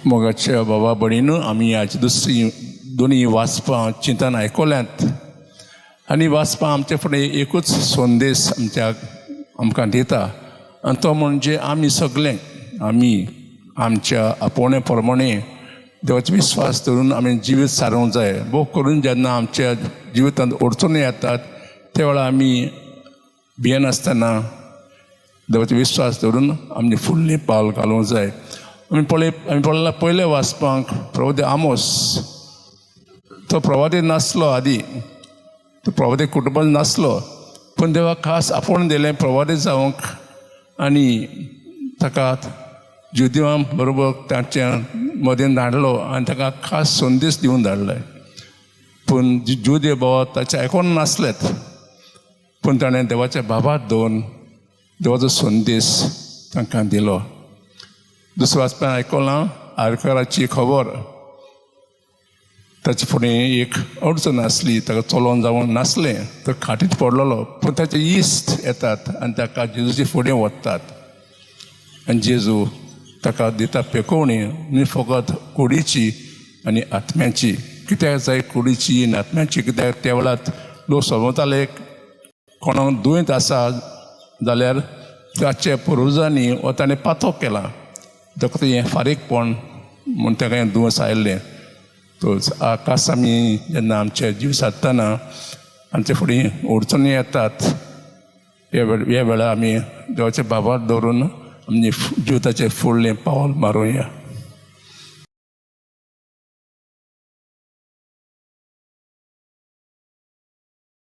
मोगाच्या बाबा भयणीन आमी आज दुसरी दोनी वाचपां चिंतन आयकोल्यांत आनी वाचपां आमचे फुडें एकूच संदेश आमकां दिता आनी तो म्हणजे आमी सगळे आमी आमच्या आपोवणे प्रमाणे देवाचो विस्वास धरून आमी जिवीत सारूंक जाय. भोव करून जेन्ना आमच्या जिवितांत अडचणी येतात त्या वेळार आमी भियेनासतना देवाचो विस्वास धरून आमचें फुडलें पावल घालूंक जाय. आमी पळयलां पयले वाचपाक प्रवादी आमोस. तो प्रवादी नासलो आदी, तो प्रवादी कुटुंबांत नासलो, पूण देवा खास आपोवन दिलें प्रवादी जावंक आनी ताका जुदिवां बरोबर ताच्या मदीं धाडलो आनी ताका खास संदेश दिवन धाडले. पूण जुदे भाव ताचें आयकोन नासलेत, पूण ताणें देवाच्या बाबात दवरून देवाचो संदेश तांकां दिलो. दुसरें वाचपान आयकलां आरकाराची खबर. ताचे फुडें एक अडचण आसली, ताका चलोन जावंक नासलें, तो खाटींत पडलेलो, पूण ताचे इश्ट येतात आनी ताका जेजूचे फुडें व्हरतात आनी जेजू ताका दिता पेकोवणी, न्ही फकत कुडीची आनी आत्म्याची. कित्याक जाय कुडीची आनी आत्म्याची? कित्याक त्या वेळार लोक समजताले कोणाक दुयेंत आसा जाल्यार ताच्या पुर्वजांनी वा ताणें पातो केला, ताका हें फारीकपण म्हूण ताका हें दुयेंस आयिल्लें. तो खास आमी जेन्ना आमचे जीव सादतना आमचे फुडें अडचणी येतात, ह्या वेळार आमी देवाच्या बाबार दवरून आमचे जिविताचें फुडलें पावल मारूया.